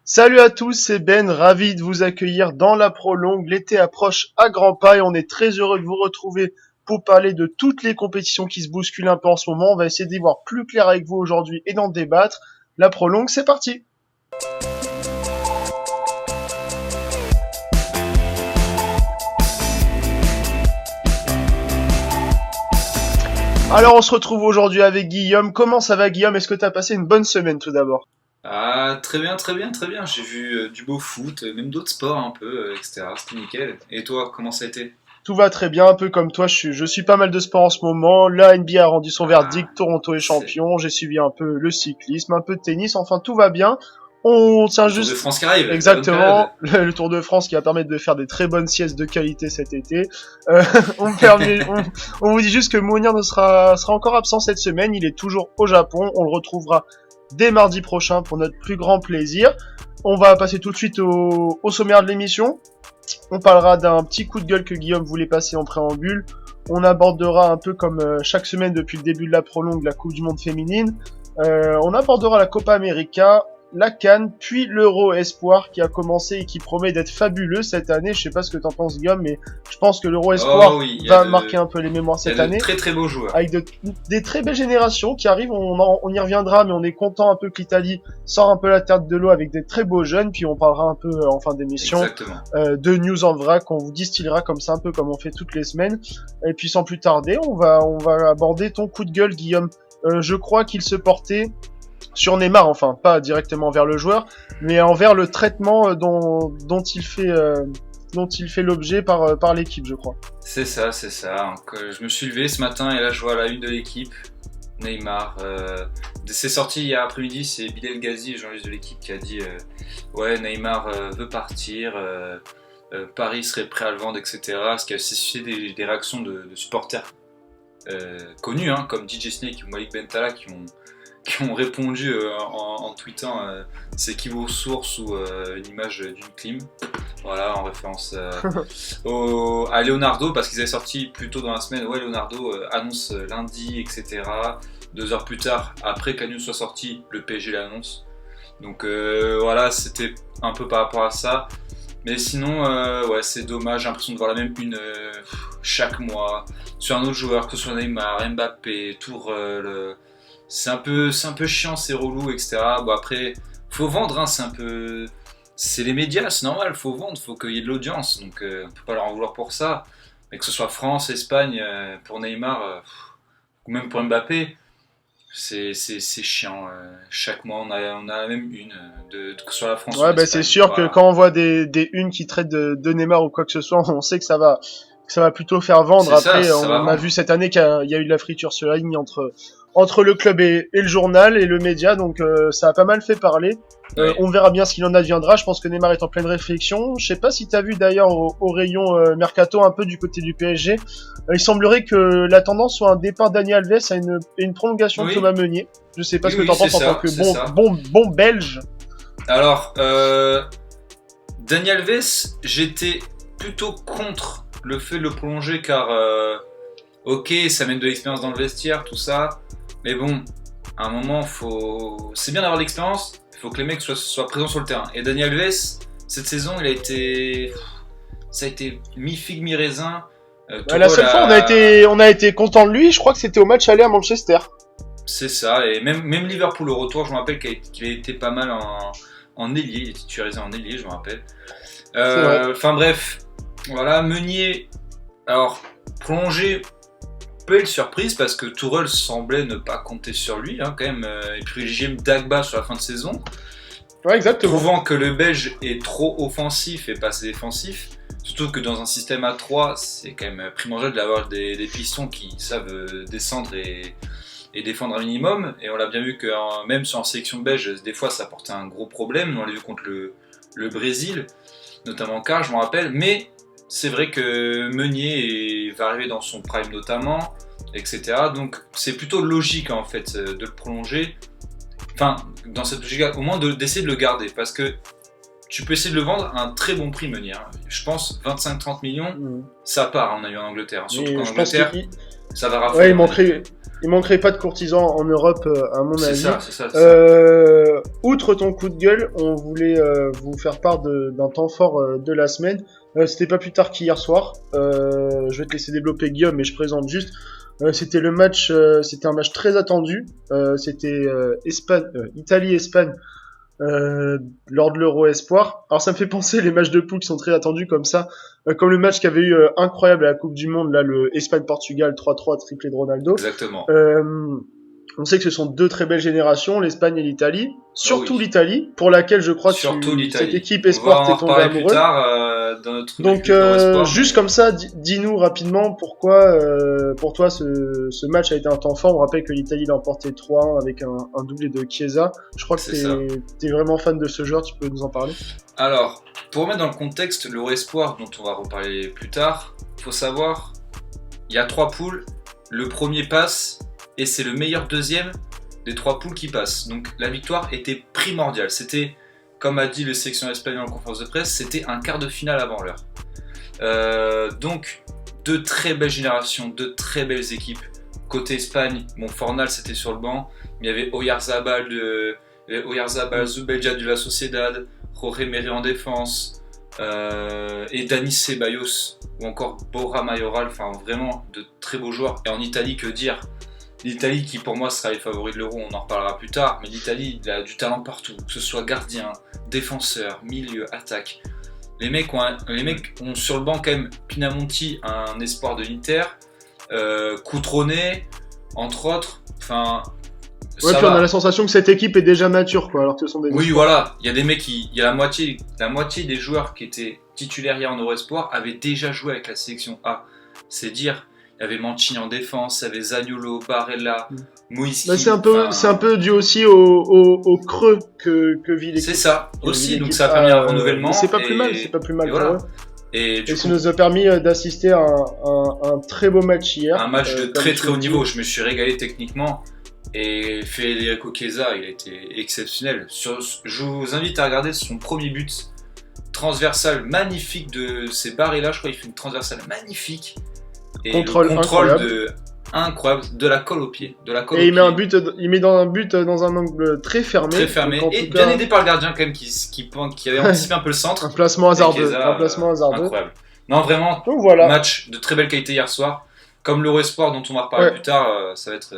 Salut à tous, c'est Ben, ravi de vous accueillir dans la prolongue. L'été approche à grands pas et on est très heureux de vous retrouver pour parler de toutes les compétitions qui se bousculent un peu en ce moment. On va essayer d'y voir plus clair avec vous aujourd'hui et d'en débattre. La prolongue, c'est parti! Alors on se retrouve aujourd'hui avec Guillaume. Comment ça va Guillaume? Est-ce que tu as passé une bonne semaine tout d'abord? Ah, très bien, très bien, très bien. J'ai vu du beau foot, même d'autres sports un peu, etc. C'était nickel. Et toi, comment ça a été? Tout va très bien, un peu comme toi, je suis pas mal de sport en ce moment. La NBA a rendu son Ah, verdict, Toronto est c'est champion, j'ai suivi un peu le cyclisme, un peu de tennis, enfin tout va bien. On tient le Tour de juste France qui arrive, la bonne exactement période. le Tour de France qui va permettre de faire des très bonnes siestes de qualité cet été. Euh, on, permet, on vous dit juste que Mounir sera encore absent cette semaine, il est toujours au Japon, on le retrouvera dès mardi prochain pour notre plus grand plaisir. On va passer tout de suite au sommaire de l'émission. On parlera d'un petit coup de gueule que Guillaume voulait passer en préambule. On abordera un peu comme chaque semaine depuis le début de la prolongue la Coupe du Monde féminine. On abordera la Copa América, la CAN, puis l'Euro Espoir qui a commencé et qui promet d'être fabuleux cette année. Je sais pas ce que t'en penses Guillaume, mais je pense que l'Euro Oh Espoir oui, va marquer un peu les mémoires il y cette a de année très très beaux joueurs. avec des très belles générations qui arrivent. On y reviendra, mais on est content un peu que l'Italie sort un peu la tête de l'eau avec des très beaux jeunes. Puis on parlera un peu en fin d'émission Exactement. de news en vrac qu'on vous distillera comme ça un peu comme on fait toutes les semaines. Et puis sans plus tarder, on va aborder ton coup de gueule, Guillaume. Je crois qu'il se portait sur Neymar, enfin pas directement vers le joueur, mais envers le traitement dont il fait l'objet par l'équipe, je crois. C'est ça, c'est ça. Donc, je me suis levé ce matin et là je vois la une de l'équipe. Neymar. C'est sorti hier après-midi, c'est Bilal Ghazi, le journaliste de l'équipe, qui a dit ouais, Neymar veut partir, Paris serait prêt à le vendre, etc. Ce qui a suscité des réactions de supporters connus, hein, comme DJ Snake ou Malik Bentala, qui ont répondu en tweetant c'est qui vos sources ou une image d'une clim. Voilà, en référence à Leonardo, parce qu'ils avaient sorti plus tôt dans la semaine, ouais, Leonardo annonce lundi, etc. 2 heures plus tard, après que la news soit sortie, le PSG l'annonce. Donc voilà, c'était un peu par rapport à ça. Mais sinon, ouais, c'est dommage, j'ai l'impression de voir la même une chaque mois sur un autre joueur, que ce soit Neymar, Mbappé, Tourelle. C'est un peu chiant, c'est relou, etc. Bon, après, faut vendre, hein, c'est les médias, c'est normal, faut vendre, faut qu'il y ait de l'audience, donc on peut pas leur en vouloir pour ça. Mais que ce soit France, Espagne, pour Neymar, ou même pour Mbappé, c'est chiant. Chaque mois, on a même une, que ce soit la France ou Ouais, bah c'est l'Espagne. sûr que Voilà. quand on voit des unes qui traitent de Neymar ou quoi que ce soit, on sait que ça va plutôt faire vendre. C'est ça, Après, ça va on a vu vendre. cette année qu'il y a eu de la friture sur la ligne entre le club et le journal et le média, donc ça a pas mal fait parler. Oui. On verra bien ce qu'il en adviendra. Je pense que Neymar est en pleine réflexion. Je sais pas si t'as vu d'ailleurs au rayon mercato un peu du côté du PSG. Il semblerait que la tendance soit un départ d'Dani Alves et une prolongation de Oui, Thomas Meunier. Je sais pas oui, ce que oui, t'en c'est penses en tant ça, que c'est bon ça. bon bon Belge. Alors, Daniel Alves, j'étais plutôt contre le fait de le prolonger car, ok, ça mène de l'expérience dans le vestiaire, tout ça, mais bon, à un moment, c'est bien d'avoir de l'expérience, il faut que les mecs soient présents sur le terrain. Et Daniel Alves, cette saison, ça a été mi-figue, mi-raisin. Bah, la seule fois on a été content de lui, je crois que c'était au match aller à Manchester. C'est ça, et même Liverpool au retour, je me rappelle qu'il a été pas mal en ailier, il est titularisé en ailier, je me rappelle. C'est vrai. Enfin bref, voilà, Meunier, alors prolongé, belle surprise parce que Tourelle semblait ne pas compter sur lui, hein, quand même, il privilégiait Dagba sur la fin de saison, Ouais, exactement. trouvant que le Belge est trop offensif et pas assez défensif. Surtout que dans un système à 3, c'est quand même primordial d'avoir des pistons qui savent descendre et défendre un minimum. Et on l'a bien vu que même sur en sélection belge, des fois ça portait un gros problème. On l'a vu contre le Brésil, notamment Car, je me rappelle. Mais c'est vrai que Meunier va arriver dans son prime notamment, etc. Donc c'est plutôt logique en fait de le prolonger. Enfin, dans cette logique-là, au moins d'essayer de le garder. Parce que tu peux essayer de le vendre à un très bon prix, Meunier. Je pense 25-30 millions, Mm. ça part, on a eu en Angleterre. Surtout Mais qu'en je pense Angleterre, qu'il ça va ouais, rafler. il manquerait il manquerait pas de courtisans en Europe, à mon avis. C'est ça. Outre ton coup de gueule, on voulait vous faire part d'un temps fort de la semaine. C'était pas plus tard qu'hier soir. Je vais te laisser développer Guillaume, mais je présente juste. C'était un match très attendu. C'était Italie-Espagne lors de l'Euro Espoir. Alors ça me fait penser les matchs de poule qui sont très attendus comme ça, comme le match qui avait eu incroyable à la Coupe du Monde, là le Espagne-Portugal 3-3 triplé de Ronaldo. Exactement. On sait que ce sont deux très belles générations, l'Espagne et l'Italie. Surtout oui. l'Italie, pour laquelle je crois que cette équipe Espoir t'est tombée amoureux. Plus tard, dans notre Donc, juste comme ça, dis-nous rapidement pourquoi, pour toi, ce match a été un temps fort. On rappelle que l'Italie l'a emporté 3-1 avec un doublé de Chiesa. Je crois que t'es vraiment fan de ce joueur, tu peux nous en parler? Alors, pour remettre dans le contexte, l'Euro Espoir, dont on va reparler plus tard, faut savoir, il y a 3 poules, le premier passe, et c'est le meilleur deuxième des 3 poules qui passent. Donc la victoire était primordiale. C'était, comme a dit le sélection espagnol en conférence de presse, c'était un quart de finale avant l'heure. Donc, 2 très belles générations, 2 très belles équipes. Côté Espagne, Fornal c'était sur le banc, mais il y avait Oyarzabal, Zubeldia de la Sociedad, Jorge Meré en défense, et Dani Ceballos, ou encore Borja Mayoral, enfin vraiment de très beaux joueurs. Et en Italie, que dire? L'Italie qui pour moi sera les favoris de l'Euro, on en reparlera plus tard, mais l'Italie il a du talent partout, que ce soit gardien, défenseur, milieu, attaque. Les mecs ont sur le banc quand même Pinamonti, un espoir de l'Inter, Cutrone, entre autres. Enfin, ouais, puis on a la sensation que cette équipe est déjà mature, quoi, alors que ce sont des oui, voilà, il y a des mecs il y a la moitié des joueurs qui étaient titulaires hier en Euro Espoir avaient déjà joué avec la sélection A. C'est dire. Il y avait Mancini en défense, il y avait Zaniolo, Barella, Moïski. Bah c'est un peu dû aussi au creux que vit l'équipe. C'est ça, aussi, donc ça a permis un renouvellement. C'est pas plus mal, pour voilà. eux. Et ça nous a permis d'assister à un très beau match hier. Un match de très très haut niveau, je me suis régalé techniquement. Et Federico Chiesa, il a été exceptionnel. Je vous invite à regarder son premier but transversal magnifique de ces Barella, je crois qu'il fait une transversale magnifique. Et contrôle incroyable, de la colle au pied. Il met un but dans un angle très fermé. Très fermé, et bien aidé par le gardien quand même qui avait anticipé un peu le centre. Un placement hasardeux. Incroyable. Non, vraiment, donc, voilà. Match de très belle qualité hier soir. Comme l'Euro Espoir dont on va reparler plus tard, ça va être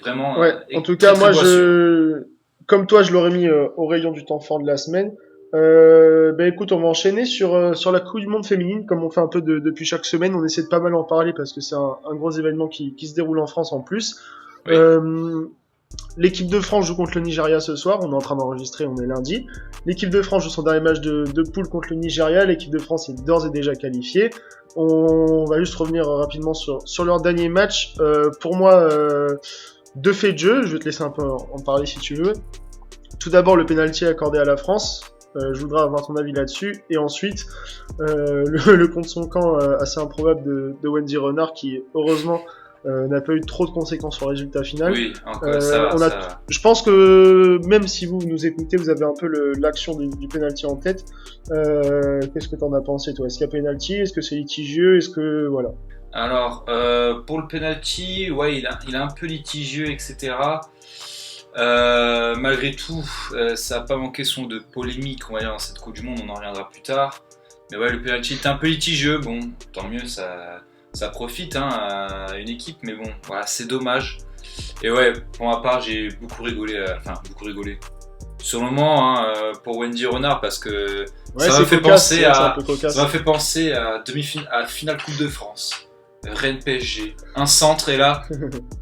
vraiment... en tout cas, moi, comme toi, je l'aurais mis au rayon du temps fort de la semaine. Écoute, on va enchaîner sur la Coupe du Monde féminine, comme on fait un peu depuis chaque semaine. On essaie de pas mal en parler parce que c'est un gros événement qui se déroule en France en plus. Oui. L'équipe de France joue contre le Nigeria ce soir. On est en train d'enregistrer, on est lundi. L'équipe de France joue son dernier match de poule contre le Nigeria. L'équipe de France est d'ores et déjà qualifiée. On va juste revenir rapidement sur leur dernier match. Pour moi, 2 faits de jeu. Je vais te laisser un peu en parler si tu veux. Tout d'abord, le pénalty accordé à la France. Je voudrais avoir ton avis là-dessus. Et ensuite, le contre son camp assez improbable de Wendy Renard qui, heureusement, n'a pas eu trop de conséquences sur le résultat final. Oui, encore ça va. Je pense que même si vous nous écoutez, vous avez un peu l'action du penalty en tête. Qu'est-ce que t'en as pensé, toi? Est-ce qu'il y a penalty? Est-ce que c'est litigieux? Est-ce que voilà? Alors, pour le penalty, ouais, il est un peu litigieux, etc. Malgré tout, ça n'a pas manqué son de polémique, on va dire, dans cette Coupe du Monde, on en reviendra plus tard. Mais ouais, le penalty est un peu litigieux, bon, tant mieux, ça profite à une équipe, mais bon, voilà, c'est dommage. Et ouais, pour ma part, j'ai beaucoup rigolé. Sur le moment, pour Wendy Renard, parce que ça m'a fait penser à finale Coupe de France, Rennes PSG, un centre et là,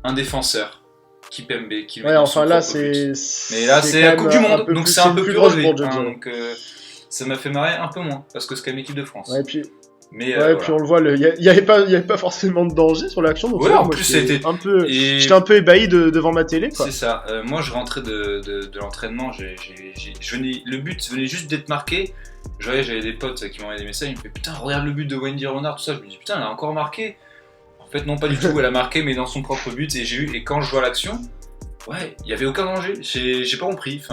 un défenseur. Kipembe qui ouais, enfin là mais là c'est la Coupe du Monde, donc c'est un peu plus relevé, donc ça m'a fait marrer un peu moins parce que c'est quand même l'équipe de France. Ouais, puis puis on le voit, il y avait pas forcément de danger sur l'action, donc ouais, en plus j'étais un peu ébahi devant ma télé, quoi. C'est ça. Moi je rentrais de l'entraînement, le but venait juste d'être marqué. J'avais des potes qui m'envoyaient des messages, ils me disaient putain regarde le but de Wendy Renard, tout ça. Je me dis putain elle a encore marqué. En fait, non, pas du tout, elle a marqué, mais dans son propre but. Et quand je vois l'action, ouais, il n'y avait aucun danger. J'ai pas compris.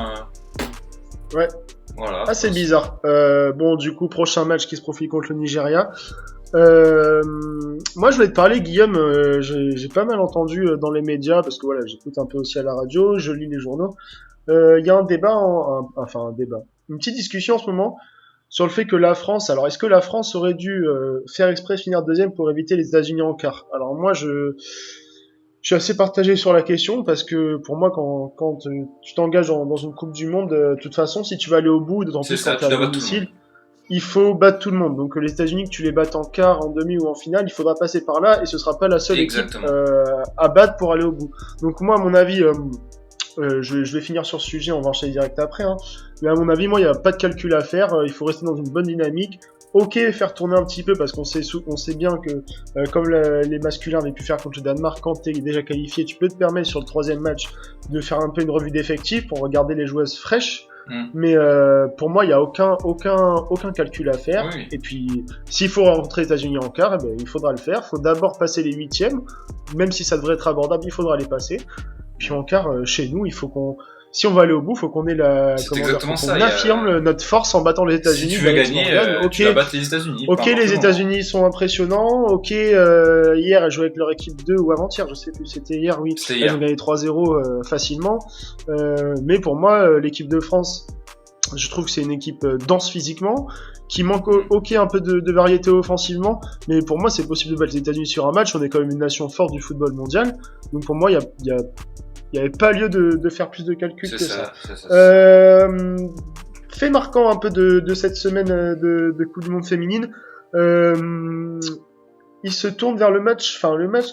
Ouais. Voilà. Ah, c'est bizarre. Bon, du coup, prochain match qui se profile contre le Nigeria. Moi, je voulais te parler, Guillaume. J'ai pas mal entendu dans les médias parce que voilà, j'écoute un peu aussi à la radio, je lis les journaux. Il y a un débat, enfin un débat, une petite discussion en ce moment sur le fait que la France. Alors, est-ce que la France aurait dû faire exprès finir deuxième pour éviter les États-Unis en quart? Alors moi, je suis assez partagé sur la question parce que pour moi, quand tu t'engages dans une Coupe du Monde, de toute façon, si tu vas aller au bout, d'autant C'est plus quand ça, tu es tu à dois battre tout le monde. domicile, il faut battre tout le monde. Donc les États-Unis, que tu les battes en quart, en demi ou en finale, il faudra passer par là et ce sera pas la seule équipe Exactement. à battre pour aller au bout. Donc moi, à mon avis, je vais finir sur ce sujet, on va enchaîner direct après. Hein. Mais à mon avis, moi, il n'y a pas de calcul à faire. Il faut rester dans une bonne dynamique. Ok, faire tourner un petit peu parce qu'on sait bien que comme les masculins avaient pu faire contre le Danemark, quand tu es déjà qualifié, tu peux te permettre sur le troisième match de faire un peu une revue d'effectifs pour regarder les joueuses fraîches. Mais pour moi, il n'y a aucun calcul à faire. Oui. Et puis, s'il faut rencontrer les États-Unis en quart, eh ben, il faudra le faire. Il faut d'abord passer les huitièmes, même si ça devrait être abordable, il faudra les passer. Puis en quart, chez nous, il faut si on va aller au bout, il faut qu'on ait C'est exactement faut ça. qu'on affirme notre force en battant les États-Unis. Si tu veux gagner, Ok, tu vas battre les États-Unis. ok, les États-Unis sont impressionnants. Ok, hier, elles jouaient avec leur équipe 2 ou avant-hier, je sais plus, c'était hier, oui. C'était hier. Elles ont gagné 3-0 facilement. Mais pour moi, l'équipe de France, je trouve que c'est une équipe dense physiquement, qui manque un peu de variété offensivement, mais pour moi c'est possible de battre les États-Unis sur un match. On est quand même une nation forte du football mondial, donc pour moi il y avait pas lieu de faire plus de calculs que ça. Fait marquant un peu de cette semaine de Coupe du Monde féminine. Il se tourne vers le match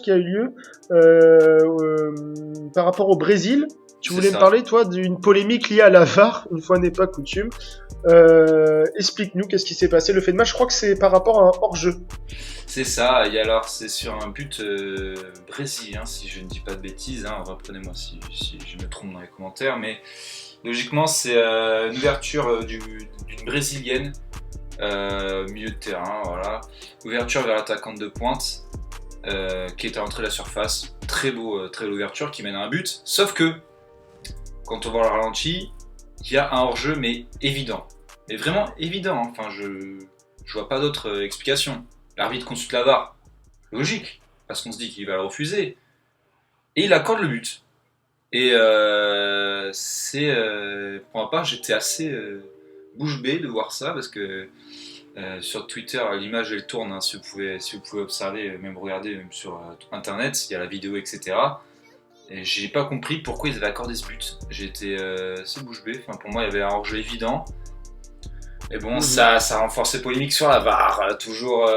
qui a eu lieu par rapport au Brésil. Tu voulais me parler, toi, d'une polémique liée à la VAR, une fois n'est pas coutume. Explique-nous qu'est-ce qui s'est passé. Le fait de match, je crois que c'est par rapport à un hors-jeu. C'est ça, et alors c'est sur un but brésilien, si je ne dis pas de bêtises, hein, reprenez-moi si je me trompe dans les commentaires, mais logiquement c'est une ouverture d'une brésilienne, milieu de terrain, voilà, ouverture vers l'attaquante de pointe, qui était à l'entrée de la surface, très beau ouverture qui mène à un but, sauf que quand on voit le ralenti, il y a un hors-jeu mais évident, mais vraiment évident, hein. Enfin je vois pas d'autre explication. L'arbitre consulte la VAR, logique, parce qu'on se dit qu'il va le refuser, et il accorde le but. Et pour ma part, j'étais assez bouche bée de voir ça, parce que sur Twitter, l'image elle tourne, hein, si vous pouvez observer, même regarder, même sur internet, il y a la vidéo, etc. Et j'ai pas compris pourquoi ils avaient accordé ce but. J'ai été assez bouche bée, enfin, pour moi il y avait un hors-jeu évident. Mais bon, ça renforce les polémiques sur la VAR, toujours.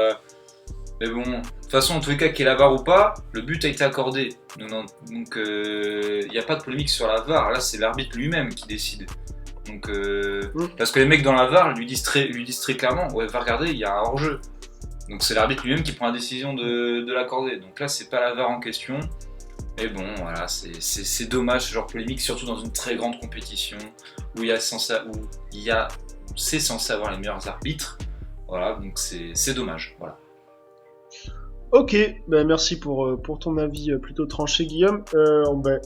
Mais bon, de toute façon, en tous les cas, qu'il y ait la VAR ou pas, le but a été accordé. Donc, il n'y a pas de polémique sur la VAR. Là, c'est l'arbitre lui-même qui décide. Donc, parce que les mecs dans la VAR lui disent très clairement, ouais, va regarder, il y a un hors-jeu. Donc, c'est l'arbitre lui-même qui prend la décision de l'accorder. Donc là, c'est pas la VAR en question. Mais bon, voilà, c'est dommage ce genre de polémique, surtout dans une très grande compétition où c'est censé avoir les meilleurs arbitres. Voilà, donc c'est dommage. Voilà. Ok, ben merci pour ton avis plutôt tranché, Guillaume.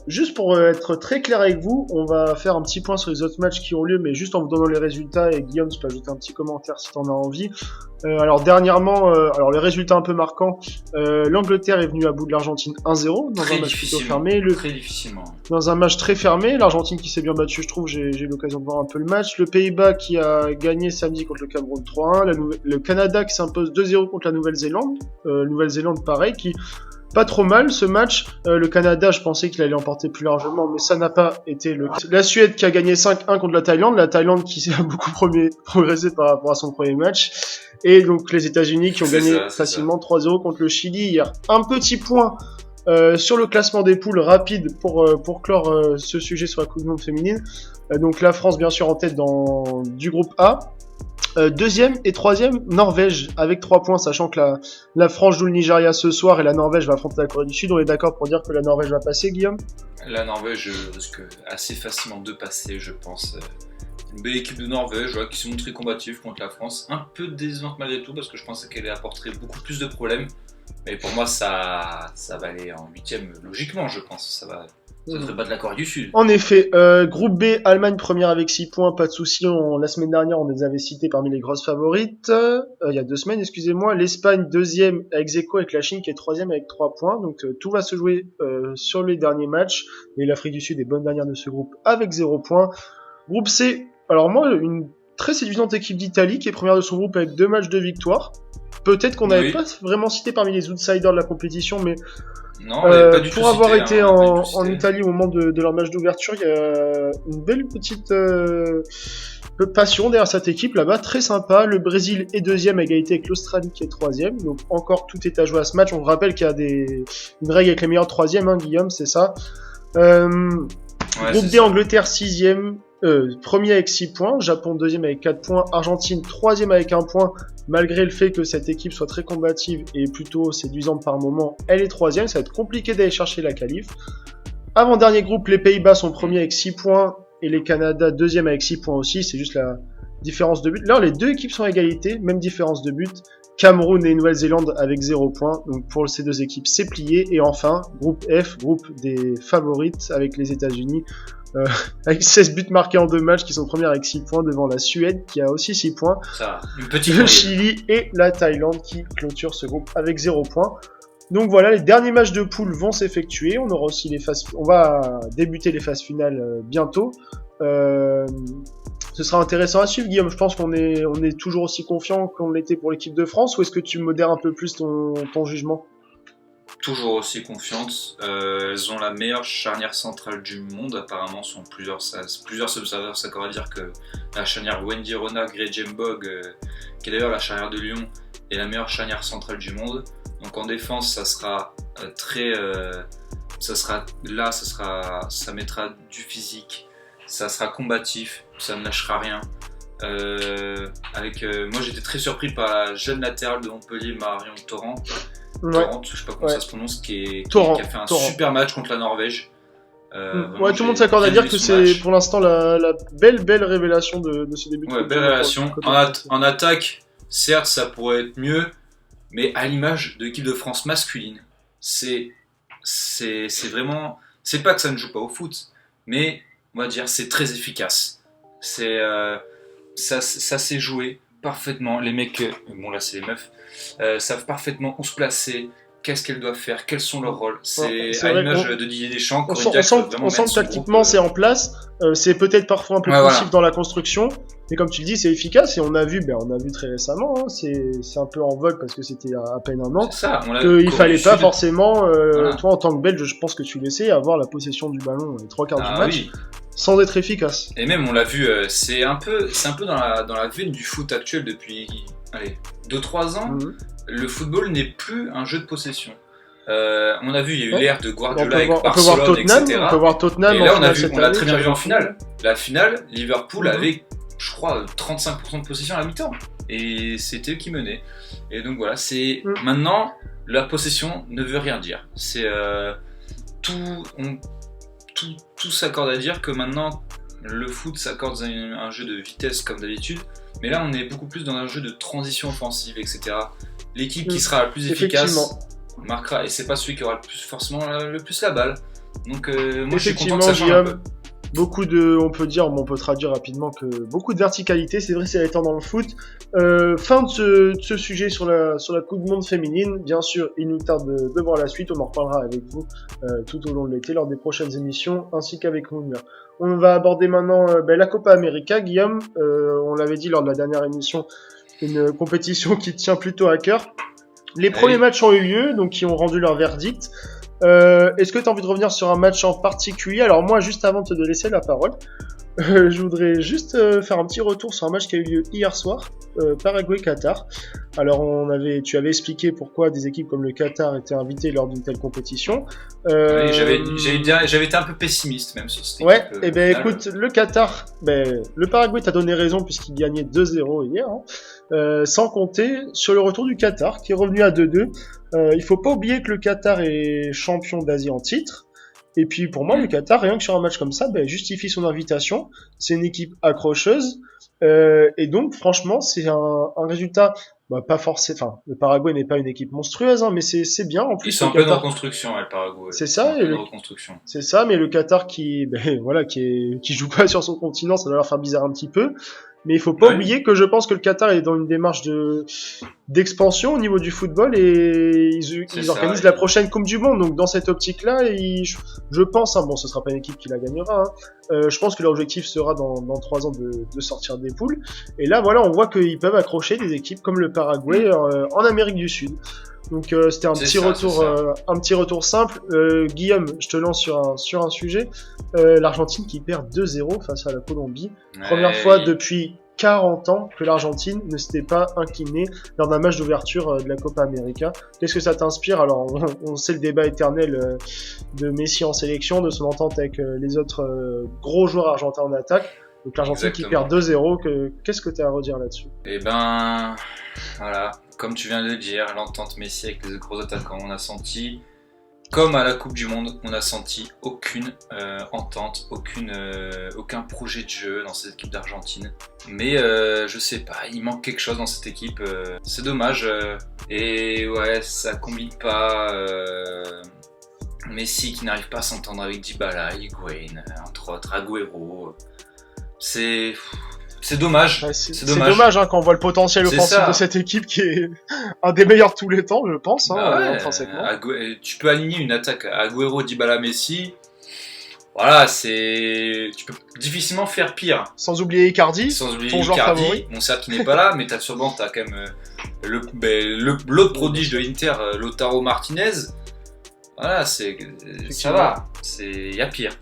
Juste pour être très clair avec vous, on va faire un petit point sur les autres matchs qui ont lieu, mais juste en vous donnant les résultats, et Guillaume, tu peux ajouter un petit commentaire si t'en as envie. Alors dernièrement, les résultats un peu marquants, l'Angleterre est venue à bout de l'Argentine 1-0 dans un match plutôt fermé. Très difficilement. Dans un match très fermé, l'Argentine qui s'est bien battue, je trouve, j'ai eu l'occasion de voir un peu le match. Le Pays-Bas qui a gagné samedi contre le Cameroun 3-1. Le Canada qui s'impose 2-0 contre la Nouvelle-Zélande. Nouvelle-Zélande pareil, qui pas trop mal ce match. Le Canada, je pensais qu'il allait emporter plus largement, mais ça n'a pas été le cas. La Suède qui a gagné 5-1 contre la Thaïlande qui s'est beaucoup progressé par rapport à son premier match. Et donc les États-Unis qui ont gagné facilement 3-0 contre le Chili hier. Un petit point sur le classement des poules rapide pour clore ce sujet sur la Coupe du Monde féminine. Donc la France bien sûr en tête du groupe A. Deuxième et troisième, Norvège avec 3 points, sachant que la France joue le Nigeria ce soir et la Norvège va affronter la Corée du Sud. On est d'accord pour dire que la Norvège va passer, Guillaume ? La Norvège risque assez facilement de passer, je pense. Une belle équipe de Norvège qui s'est montrée combative contre la France. Un peu décevante malgré tout, parce que je pensais qu'elle apporterait beaucoup plus de problèmes. Mais pour moi, ça va aller en 8ème logiquement, je pense. Ça va Ça serait pas de la Corée du Sud. En effet, groupe B, Allemagne première avec 6 points, pas de souci. La semaine dernière, on les avait cités parmi les grosses favorites. Il y a 2 semaines, excusez-moi. L'Espagne deuxième avec ex aequo avec la Chine qui est troisième avec 3 points. Donc tout va se jouer sur les derniers matchs. Et l'Afrique du Sud est bonne dernière de ce groupe avec 0 points. Groupe C, alors moi, une très séduisante équipe d'Italie qui est première de son groupe avec 2 matchs de victoire. Peut-être qu'on n'avait pas vraiment cité parmi les outsiders de la compétition, mais non, pas du pour tout avoir cité, été hein, en Italie au moment de leur match d'ouverture, il y a une belle petite passion derrière cette équipe là-bas, très sympa. Le Brésil est deuxième à égalité avec l'Australie qui est troisième, donc encore tout est à jouer à ce match. On vous rappelle qu'il y a une règle avec les meilleurs troisièmes, hein, Guillaume, c'est ça. Groupe D, Angleterre sixième. Premier avec 6 points, Japon deuxième avec 4 points, Argentine troisième avec 1 point, malgré le fait que cette équipe soit très combative et plutôt séduisante par moment, elle est troisième, ça va être compliqué d'aller chercher la qualif. Avant-dernier groupe, les Pays-Bas sont premiers avec 6 points et les Canada deuxième avec 6 points aussi, c'est juste la différence de but. Là, les deux équipes sont à égalité, même différence de but. Cameroun et Nouvelle-Zélande avec 0 points, donc pour ces deux équipes c'est plié. Et enfin, groupe F, groupe des favorites avec les États-Unis. Avec 16 buts marqués en 2 matchs qui sont premiers avec 6 points devant la Suède qui a aussi 6 points. Ça, une petite le Chili et la Thaïlande qui clôturent ce groupe avec 0 points. Donc voilà, les derniers matchs de poule vont s'effectuer. On aura aussi on va débuter les phases finales bientôt. Ce sera intéressant à suivre, Guillaume. Je pense qu'on est toujours aussi confiant qu'on l'était pour l'équipe de France, ou est-ce que tu modères un peu plus ton jugement? Toujours aussi confiantes. Elles ont la meilleure charnière centrale du monde, apparemment, sont plusieurs observateurs s'accordent à dire que la charnière Wendy Renard, Grey Jembog, qui est d'ailleurs la charnière de Lyon, est la meilleure charnière centrale du monde. Donc en défense, ça sera ça mettra du physique, ça sera combatif, ça ne lâchera rien. Moi j'étais très surpris par la jeune latérale de Montpellier, Marion Torrent. Ouais. Torrent, je sais pas comment ça se prononce, qui a fait un super match contre la Norvège. Ouais, tout le monde s'accorde à dire que c'est pour l'instant la belle révélation de ce début de ouais, belle révélation. En attaque, certes, ça pourrait être mieux, mais à l'image de l'équipe de France masculine, c'est vraiment. C'est pas que ça ne joue pas au foot, mais on va dire c'est très efficace. Ça s'est joué parfaitement. Les mecs, bon là c'est les meufs, savent parfaitement où se placer, qu'est-ce qu'elles doivent faire, quels sont leurs rôles. C'est à l'image de Didier Deschamps. On sent que tactiquement c'est en place. C'est peut-être parfois un peu poussif dans la construction, mais comme tu le dis, c'est efficace et on a vu très récemment. Hein, c'est un peu en vogue parce que c'était à peine un an. Qu'il fallait pas forcément. Toi, en tant que Belge, je pense que tu laissais avoir la possession du ballon les 3 quarts du match. Oui. Sans être efficace. Et même on l'a vu, c'est un peu dans la veine du foot actuel depuis 2-3 ans. Le football n'est plus un jeu de possession. On a vu, il y a eu l'ère de Guardiola avec Barcelone, etc. On peut voir Tottenham. Et là on l'a très bien vu en finale. La finale, Liverpool avait, je crois, 35% de possession à la mi-temps. Et c'était eux qui menaient. Et donc voilà, c'est maintenant la possession ne veut rien dire. C'est tout s'accorde à dire que maintenant le foot s'accorde à un jeu de vitesse comme d'habitude, mais là on est beaucoup plus dans un jeu de transition offensive, etc. L'équipe qui sera la plus efficace marquera, et c'est pas celui qui aura forcément le plus la balle. Donc moi je suis content que ça change un peu. On peut traduire rapidement que beaucoup de verticalité, c'est vrai, c'est étant dans le foot. Fin de ce sujet sur la Coupe du Monde féminine. Bien sûr, il nous tarde de voir la suite. On en reparlera avec vous tout au long de l'été, lors des prochaines émissions, ainsi qu'avec nous. On va aborder maintenant la Copa América, Guillaume. On l'avait dit lors de la dernière émission, une compétition qui tient plutôt à cœur. Les premiers matchs ont eu lieu, donc qui ont rendu leur verdict. Est-ce que tu as envie de revenir sur un match en particulier? Alors moi, juste avant de te laisser la parole, je voudrais juste faire un petit retour sur un match qui a eu lieu hier soir, Paraguay-Qatar. Alors tu avais expliqué pourquoi des équipes comme le Qatar étaient invitées lors d'une telle compétition. J'avais été un peu pessimiste même sur cette équipe. Ouais, et écoute, le Qatar, le Paraguay t'a donné raison puisqu'il gagnait 2-0 hier, sans compter sur le retour du Qatar qui est revenu à 2-2. Il faut pas oublier que le Qatar est champion d'Asie en titre. Et puis pour moi, le Qatar, rien que sur un match comme ça, justifie son invitation. C'est une équipe accrocheuse. Et donc, franchement, c'est un résultat, bah, pas forcément. Enfin, le Paraguay n'est pas une équipe monstrueuse, hein, mais c'est bien. En Ils plus, sont le en pleine Qatar, reconstruction, le Paraguay. c'est Ils sont en ça, pleine reconstruction. c'est ça, mais le Qatar qui, ben, voilà, qui joue pas sur son continent, ça va leur faire bizarre un petit peu. Mais il faut pas Oui, oublier que je pense que le Qatar est dans une démarche d'expansion au niveau du football et c'est ils ça. organisent la prochaine Coupe du Monde. Donc dans cette optique-là, je pense, hein, bon, ce sera pas une équipe qui la gagnera. Hein, je pense que leur objectif sera dans 3 ans de sortir des poules. Et là, voilà, on voit qu'ils peuvent accrocher des équipes comme le Paraguay en Amérique du Sud. Donc c'était un petit retour simple. Guillaume, je te lance sur un sujet. L'Argentine qui perd 2-0 face à la Colombie. Première fois depuis 40 ans que l'Argentine ne s'était pas inclinée lors d'un match d'ouverture de la Copa América. Qu'est-ce que ça t'inspire? Alors, on sait le débat éternel de Messi en sélection, de son entente avec les autres gros joueurs argentins en attaque. Donc l'Argentine qui perd 2-0, qu'est-ce que tu as à redire là-dessus? Eh ben, voilà, comme tu viens de le dire, l'entente Messi avec les gros attaquants, on a senti, comme à la Coupe du Monde, on a senti aucune entente, aucun projet de jeu dans cette équipe d'Argentine. Mais je sais pas, il manque quelque chose dans cette équipe, c'est dommage. Et ouais, ça combine pas. Messi qui n'arrive pas à s'entendre avec Dybala, Higuaín, entre autres, Agüero. C'est dommage. Ouais, c'est c'est dommage. dommage hein, quand on voit le potentiel C'est offensif ça. de cette équipe qui est un des meilleurs de tous les temps, je pense, Bah ouais, intrinsèquement. Tu peux aligner une attaque à Agüero, Dybala, Messi. Voilà, tu peux difficilement faire pire. Sans oublier Icardi, Sans oublier ton joueur Icardi, favori. bon certes qui n'est pas là, mais t'as sur le banc, t'as quand même l'autre prodige de Inter, Lautaro Martinez. Voilà, ça va. Il y a pire.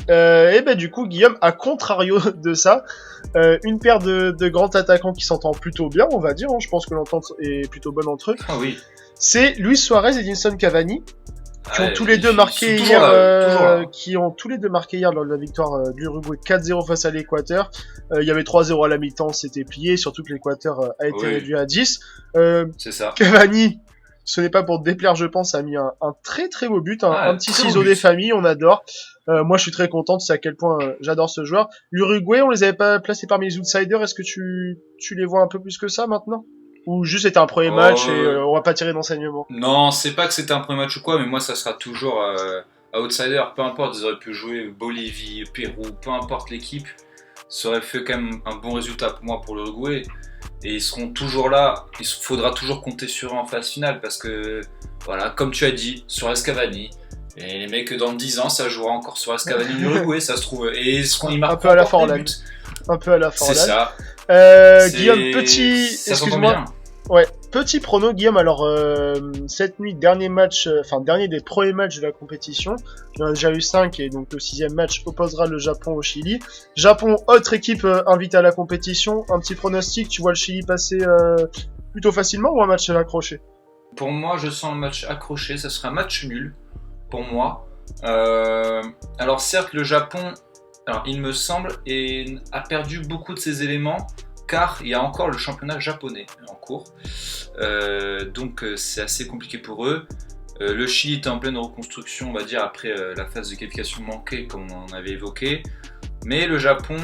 Et ben du coup, Guillaume, à contrario de ça, une paire de grands attaquants qui s'entendent plutôt bien, on va dire. Hein, je pense que l'entente est plutôt bonne entre eux. Ah oui. C'est Luis Suarez et Edinson Cavani. Qui ont tous les deux marqué toujours hier, là. qui ont tous les deux marqué hier lors de la victoire de l'Uruguay 4-0 face à l'Équateur. Il y avait 3-0 à la mi-temps, c'était plié, surtout que l'Équateur a été réduit à 10. C'est ça. Cavani, ce n'est pas pour te déplaire, je pense, a mis un très très beau but, un petit ciseau but. des familles, on adore. Moi, je suis très content, tu sais à quel point j'adore ce joueur. L'Uruguay, on les avait pas placés parmi les outsiders. Est-ce que tu les vois un peu plus que ça maintenant? Ou juste c'était un premier match et on va pas tirer d'enseignement? Non, c'est pas que c'était un premier match ou quoi, mais moi ça sera toujours outsider. Peu importe, ils auraient pu jouer Bolivie, Pérou, peu importe l'équipe, ça aurait fait quand même un bon résultat pour moi pour l'Uruguay. Et ils seront toujours là, il faudra toujours compter sur eux en phase finale parce que, voilà, comme tu as dit, sur Cavani. Et les mecs, dans 10 ans, ça jouera encore sur Cavani en Uruguay, ça se trouve. Et ils marquent un peu à la Forlan. Un peu à la Forlan. C'est ça. Guillaume, excuse-moi. Ouais, petit prono, Guillaume. Alors, cette nuit, dernier des premiers matchs de la compétition. Il y en a déjà eu 5 et donc le 6e match opposera le Japon au Chili. Japon, autre équipe invitée à la compétition. Un petit pronostic, tu vois le Chili passer plutôt facilement ou un match accroché? Pour moi, je sens un match accroché, ça sera un match nul, pour moi. Alors certes, le Japon, alors, il me semble, a perdu beaucoup de ses éléments, car il y a encore le championnat japonais en cours. Donc c'est assez compliqué pour eux. Le Chili est en pleine reconstruction, on va dire, après la phase de qualification manquée, comme on avait évoqué. Mais le Japon,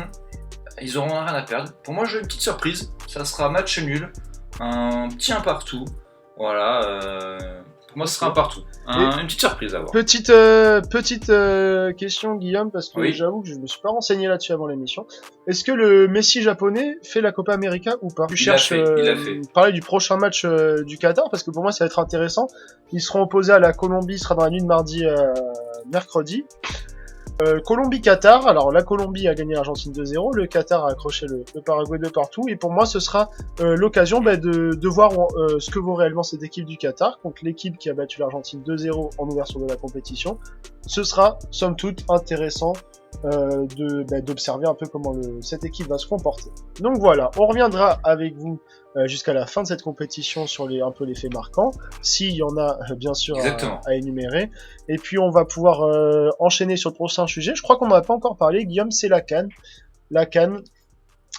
ils auront rien à perdre. Pour moi, j'ai une petite surprise. Ça sera match nul, un petit 1 partout. Voilà. Pour moi, ce sera un partout. Une petite surprise à voir. Petite question, Guillaume, parce que j'avoue que je me suis pas renseigné là-dessus avant l'émission. Est-ce que le Messi japonais fait la Copa América ou pas? Il a fait. Parler du prochain match du Qatar, parce que pour moi, ça va être intéressant. Ils seront opposés à la Colombie, il sera dans la nuit de mardi à mercredi. Colombie-Qatar, alors la Colombie a gagné l'Argentine 2-0, le Qatar a accroché le Paraguay de partout, et pour moi ce sera l'occasion de voir ce que vaut réellement cette équipe du Qatar contre l'équipe qui a battu l'Argentine 2-0 en ouverture de la compétition. Ce sera somme toute intéressant d'observer un peu comment cette équipe va se comporter. Donc voilà, on reviendra avec vous jusqu'à la fin de cette compétition sur un peu les faits marquants, s'il y en a bien sûr à énumérer. Et puis on va pouvoir enchaîner sur le prochain sujet. Je crois qu'on n'en a pas encore parlé, Guillaume, c'est la CAN. La CAN.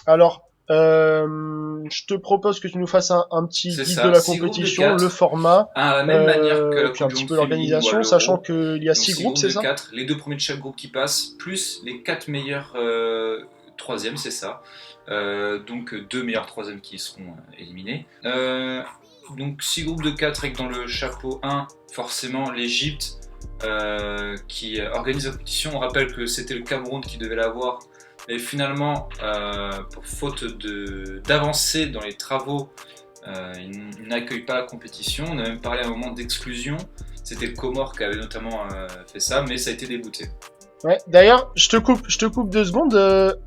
Alors, je te propose que tu nous fasses un petit guide de la compétition, le format, la même manière que la puis un petit peu l'organisation, sachant qu'il y a 6 groupes, c'est ça? 4, les 2 premiers de chaque groupe qui passent, plus les 4 meilleurs troisième, c'est ça. Donc 2 meilleurs troisièmes qui seront éliminés. Donc 6 groupes de 4 avec dans le chapeau 1, forcément l'Égypte qui organise la compétition. On rappelle que c'était le Cameroun qui devait l'avoir. Et finalement, pour faute d'avancer dans les travaux, ils n'accueillent pas la compétition. On a même parlé à un moment d'exclusion. C'était le Comore qui avait notamment fait ça, mais ça a été débouté. Ouais, d'ailleurs, je te coupe 2 secondes.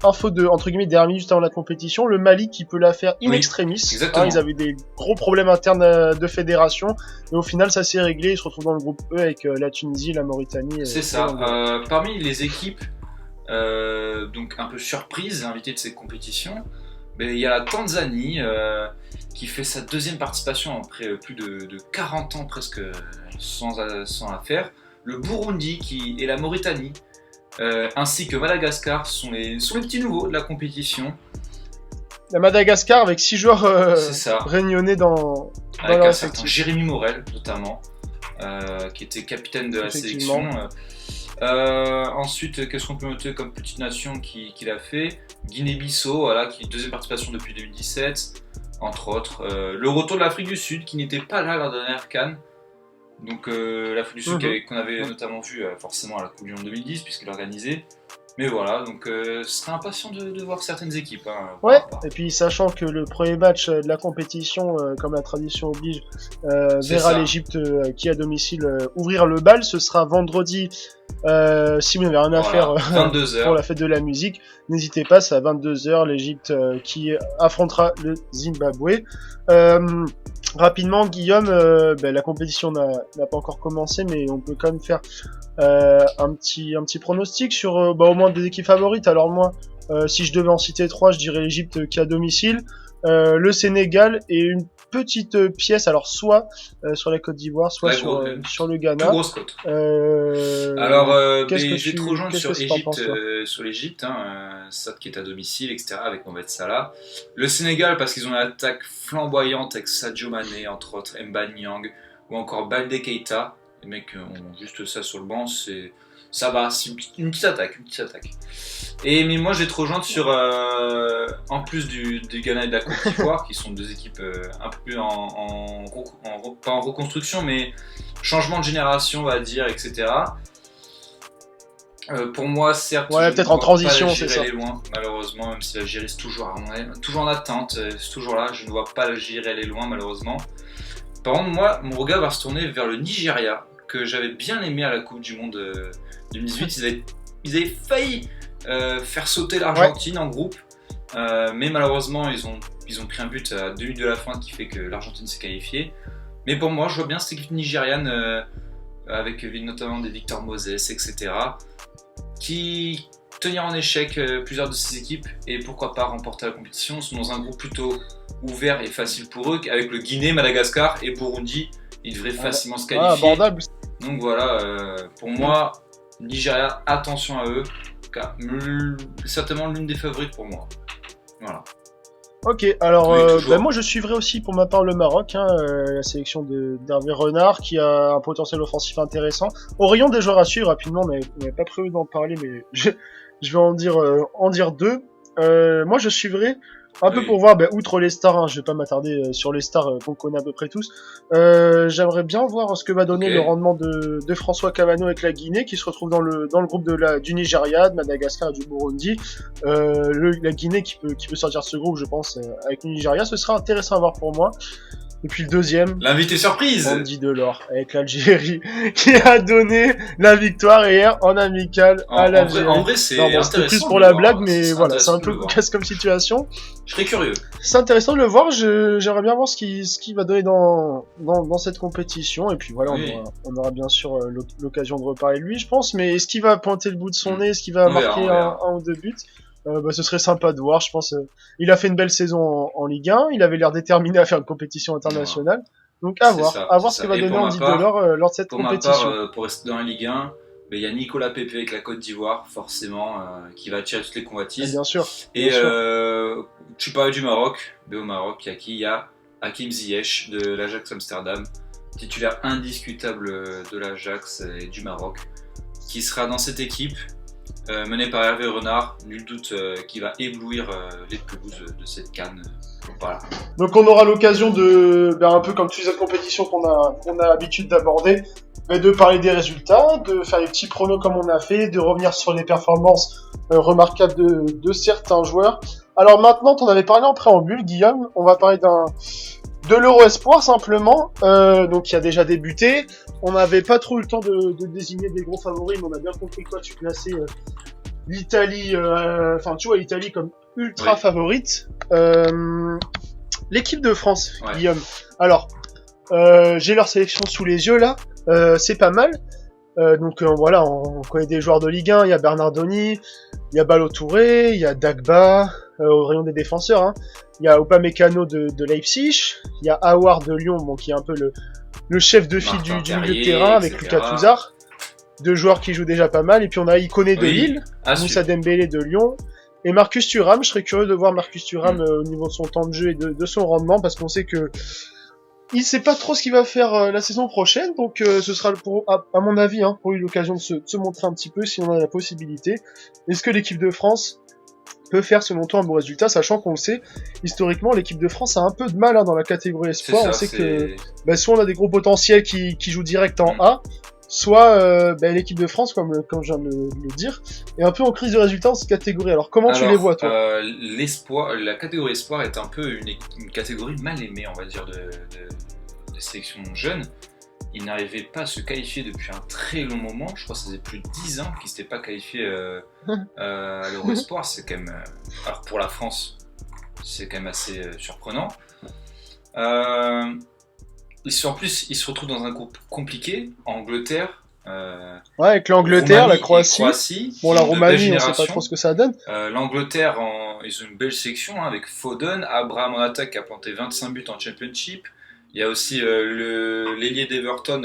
Info de, entre guillemets, dernière minute juste avant la compétition, le Mali qui peut la faire in Oui, extremis. exactement. Ils avaient des gros problèmes internes de fédération, et au final, ça s'est réglé. Ils se retrouvent dans le groupe E avec la Tunisie, la Mauritanie. C'est ça. Parmi les équipes, donc un peu surprise, invitées de ces compétitions, mais il y a la Tanzanie qui fait sa deuxième participation après plus de 40 ans presque sans la faire. Le Burundi et la Mauritanie. Ainsi que Madagascar sont les petits nouveaux de la compétition. La Madagascar avec 6 joueurs C'est ça. réunionnés dans Avec leur un certain effectif. Jérémy Morel notamment, qui était capitaine de la Effectivement. sélection. Ensuite, qu'est-ce qu'on peut noter comme petite nation qui l'a fait? Guinée-Bissau, voilà, qui est deuxième participation depuis 2017, entre autres. Le retour de l'Afrique du Sud, qui n'était pas là lors de la dernière CAN. Donc l'Afrique du Sud qu'on avait notamment vu forcément à la Coupe du Monde 2010 puisqu'elle l'organisait. Mais voilà, donc je serais impatient de voir certaines équipes. Ouais, et puis sachant que le premier match de la compétition, comme la tradition oblige, verra l'Égypte qui est à domicile ouvrir le bal, ce sera vendredi. Si vous n'avez rien à faire 22h. pour la fête de la musique, n'hésitez pas, c'est à 22h, l'Égypte qui affrontera le Zimbabwe. Rapidement, Guillaume, la compétition n'a pas encore commencé, mais on peut quand même faire un petit pronostic sur au moins des équipes favorites. Alors moi, si je devais en citer 3, je dirais l'Égypte qui est à domicile, le Sénégal et une petite pièce, alors soit sur la Côte d'Ivoire, soit sur le Ghana. Tout grosse côte. Alors, j'ai trop rejoint sur l'Égypte, Sad qui est à domicile, etc. avec Mohamed Salah. Le Sénégal parce qu'ils ont une attaque flamboyante avec Sadio Mané, entre autres, Mba Niang, ou encore Baldé Keita. Les mecs ont juste ça sur le banc, ça va, c'est une petite attaque. Mais moi, je vais te rejoindre sur, en plus du Ghana et de la Côte d'Ivoire, qui sont deux équipes un peu plus pas en reconstruction, mais changement de génération, on va dire, etc. Pour moi, certes, peut-être en transition, c'est ça. Aller loin, malheureusement, même si l'Algérie est toujours en attente, c'est toujours là. Je ne vois pas l'Algérie aller loin, malheureusement. Par contre, moi, mon regard va se tourner vers le Nigeria, que j'avais bien aimé à la Coupe du Monde 2018. Ils avaient failli faire sauter l'Argentine en groupe, mais malheureusement, ils ont pris un but à 2 minutes de la fin qui fait que l'Argentine s'est qualifiée. Mais pour moi, je vois bien cette équipe nigériane avec notamment des Victor Moses, etc. qui tenir en échec plusieurs de ces équipes et pourquoi pas remporter la compétition. Ils sont dans un groupe plutôt ouvert et facile pour eux, avec le Guinée, Madagascar et Burundi. Ils devraient facilement se qualifier. Abordable. Donc voilà, pour moi, Nigeria, attention à eux, car certainement l'une des favorites pour moi. Voilà. Ok, alors moi je suivrai aussi pour ma part le Maroc, la sélection d'Hervé Renard qui a un potentiel offensif intéressant. Au rayon des joueurs à suivre rapidement, on n'avait pas prévu d'en parler, mais je vais en dire 2. Moi je suivrai un peu pour voir, outre les stars, je vais pas m'attarder sur les stars qu'on connaît à peu près tous. J'aimerais bien voir ce que va donner le rendement de François Cavano avec la Guinée, qui se retrouve dans le groupe du Nigeria, de Madagascar et du Burundi. La Guinée qui peut sortir de ce groupe, je pense, avec le Nigeria, ce sera intéressant à voir pour moi. Et puis le deuxième, l'invité surprise, Andy Delors avec l'Algérie qui a donné la victoire hier en amical à l'Algérie. En vrai, c'est intéressant. C'était plus pour la blague, mais voilà, c'est un peu casse comme situation. Je serais curieux. C'est intéressant de le voir. J'aimerais bien voir ce qui va donner dans cette compétition. Et puis voilà, on aura bien sûr l'occasion de reparler de lui, je pense. Mais est-ce qu'il va pointer le bout de son nez? Est-ce qu'il va marquer un ou deux buts? Ce serait sympa de voir, je pense. Il a fait une belle saison en Ligue 1, il avait l'air déterminé à faire une compétition internationale. Donc à voir ce que va donner Andy Delors lors de cette compétition. Ma part, pour rester dans la Ligue 1, il y a Nicolas Pepe avec la Côte d'Ivoire, forcément, qui va attirer toutes les convoitises. Bien sûr. Et tu parlais du Maroc, mais au Maroc, il y a Hakim Ziyech de l'Ajax Amsterdam, titulaire indiscutable de l'Ajax et du Maroc, qui sera dans cette équipe. mené par Hervé Renard, nul doute qui va éblouir les pelouses de cette CAN. Voilà. Donc on aura l'occasion de, un peu comme toutes les autres compétitions qu'on a l'habitude d'aborder, de parler des résultats, de faire les petits pronos comme on a fait, de revenir sur les performances remarquables de certains joueurs. Alors maintenant, t'en avais parlé en préambule, Guillaume, on va parler de l'Euro Espoir simplement, donc qui a déjà débuté. On n'avait pas trop eu le temps de désigner des gros favoris, mais on a bien compris quoi tu classais l'Italie, tu vois l'Italie comme ultra favorite. L'équipe de France, Guillaume. Alors, j'ai leur sélection sous les yeux là, c'est pas mal. Voilà, on connaît des joueurs de Ligue 1, il y a Bernardoni, il y a Ballo-Touré, il y a Dagba, au rayon des défenseurs, hein. Il y a Upamecano de Leipzig, il y a Aouar de Lyon, bon, qui est un peu le chef de file du milieu de terrain, avec Lucas Touzard. Deux joueurs qui jouent déjà pas mal, et puis on a Ikoné de Lille, Moussa Dembélé de Lyon, et Marcus Thuram. Je serais curieux de voir Marcus Thuram au niveau de son temps de jeu et de son rendement, parce qu'on sait que il sait pas trop ce qu'il va faire la saison prochaine, donc ce sera à mon avis pour lui l'occasion de se montrer un petit peu si on a la possibilité. Est-ce que l'équipe de France peut faire selon toi un bon résultat, sachant qu'on le sait, historiquement l'équipe de France a un peu de mal dans la catégorie espoir. On sait que soit on a des gros potentiels qui jouent direct en A, soit l'équipe de France, comme je viens de le dire, est un peu en crise de résultats dans cette catégorie. Alors comment tu les vois, toi? La catégorie espoir est un peu une catégorie mal aimée, on va dire, de sélections jeunes. Ils n'arrivaient pas à se qualifier depuis un très long moment. Je crois que ça faisait plus de 10 ans qu'ils ne s'étaient pas qualifiés à l'Euro Espoir. C'est quand même, alors pour la France, c'est quand même assez surprenant. En plus, ils se retrouvent dans un groupe compliqué. Angleterre. Avec l'Angleterre, la Croatie. Bon, la Roumanie, on ne sait pas trop ce que ça donne. L'Angleterre, ils ont une belle sélection avec Foden, Abraham en attaque qui a planté 25 buts en Championship. Il y a aussi l'ailier d'Everton,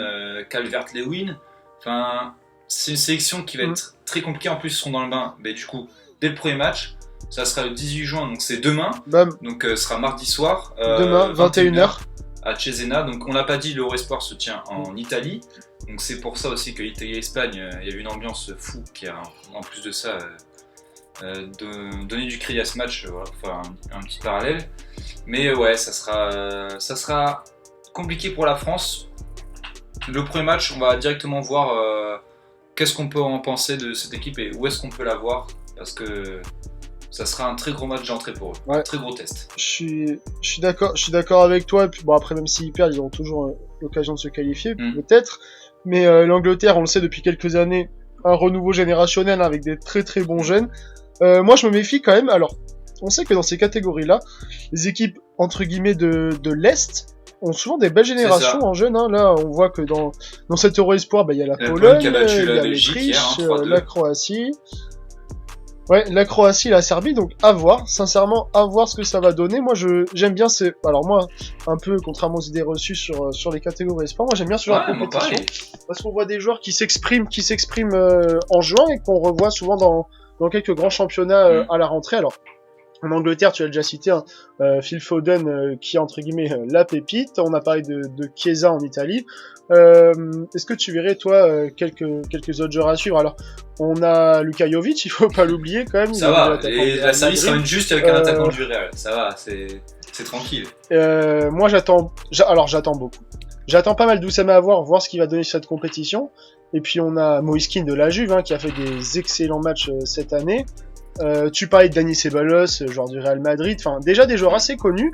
Calvert-Lewin. Enfin, c'est une sélection qui va être très compliquée. En plus, ils seront dans le bain. Mais du coup, dès le premier match, ça sera le 18 juin, donc c'est demain. Donc, ce sera mardi soir. Demain, 21h. À Cesena. Donc, on l'a pas dit, l'Euro Espoir se tient en Italie. Donc, c'est pour ça aussi que Italie et Espagne, il y a eu une ambiance fou qui a, en plus de ça, donné du crédit à ce match. Voilà, pour faire un petit parallèle. Mais ouais, ça sera compliqué pour la France. Le premier match, on va directement voir qu'est-ce qu'on peut en penser de cette équipe et où est-ce qu'on peut la voir, parce que ça sera un très gros match d'entrée pour eux, un très gros test. Je suis d'accord avec toi. Et puis bon, après, même s'ils perdent, ils auront toujours l'occasion de se qualifier, peut-être. Mais l'Angleterre, on le sait depuis quelques années, un renouveau générationnel avec des très très bons jeunes. Moi, je me méfie quand même. Alors, on sait que dans ces catégories-là, les équipes entre guillemets de l'Est ont souvent des belles générations en jeunes. Là, on voit que dans cet Euro Espoir, il y a la Pologne, il y a l'Autriche, la Croatie. Ouais, la Croatie, la Serbie, donc à voir, sincèrement, à voir ce que ça va donner. Moi, j'aime bien alors moi, un peu contrairement aux idées reçues sur les catégories espoirs, moi j'aime bien ce genre de compétition, parce qu'on voit des joueurs qui s'expriment en juin et qu'on revoit souvent dans quelques grands championnats à la rentrée. Alors, en Angleterre, tu l'as déjà cité, Phil Foden, qui est entre guillemets la pépite. On a parlé de Chiesa en Italie. Est-ce que tu verrais, toi, quelques autres joueurs à suivre? Alors, on a Luka Jovic, il faut pas l'oublier quand même. Ça va, la série sera une juste avec un attaquant du Real. Ça va, c'est tranquille. Moi, j'attends beaucoup. J'attends pas mal d'Oussama à voir ce qu'il va donner sur cette compétition. Et puis, on a Moïse Kean de la Juve, qui a fait des excellents matchs cette année. Tu parlais de Dani Ceballos, joueur du Real Madrid, enfin déjà des joueurs assez connus.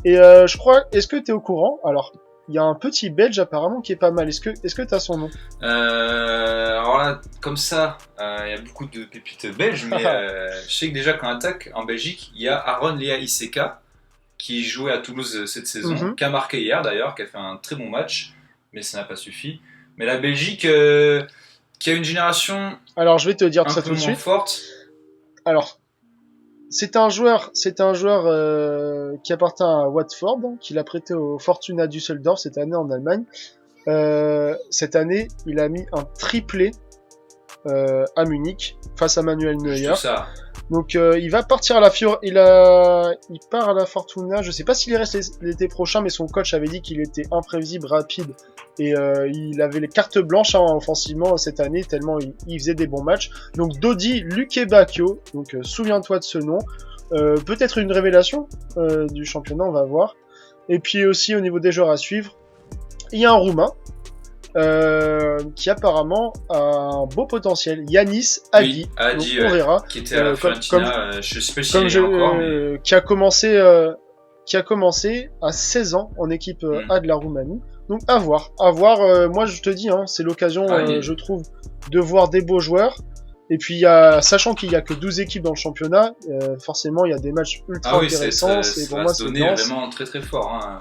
Et je crois, est-ce que t'es au courant? Alors, il y a un petit Belge apparemment qui est pas mal. Est-ce que t'as son nom? Alors là, comme ça, il y a beaucoup de pépites belges, mais je sais que déjà qu'en attaque en Belgique, il y a Aaron Lea Iseka qui jouait à Toulouse cette saison, qui a marqué hier d'ailleurs, qui a fait un très bon match, mais ça n'a pas suffi. Mais la Belgique, qui a une génération, alors je vais te dire ça tout de suite. Forte. Alors, c'est un joueur qui appartient à Watford, qu'il a prêté au Fortuna Düsseldorf cette année en Allemagne. Cette année, il a mis un triplé à Munich face à Manuel Neuer. Donc il va partir à il part à la Fortuna. Je sais pas s'il reste l'été prochain, mais son coach avait dit qu'il était imprévisible, rapide, et il avait les cartes blanches offensivement cette année tellement il faisait des bons matchs. Donc Dodi Lukebakio, donc souviens-toi de ce nom. Peut-être une révélation du championnat, on va voir. Et puis aussi au niveau des joueurs à suivre, il y a un Roumain. Qui apparemment a un beau potentiel, Yanis Hagi. Oui, Hagi, on verra. Qui était à la Fiorentina, je sais pas si il est encore, mais... qui a commencé à 16 ans en équipe A de la Roumanie. Donc à voir. Moi je te dis, hein, c'est l'occasion, je trouve, de voir des beaux joueurs. Et puis sachant qu'il y a que 12 équipes dans le championnat, forcément il y a des matchs ultra intéressants. Ça pour va moi, se donner vraiment très très fort. Hein.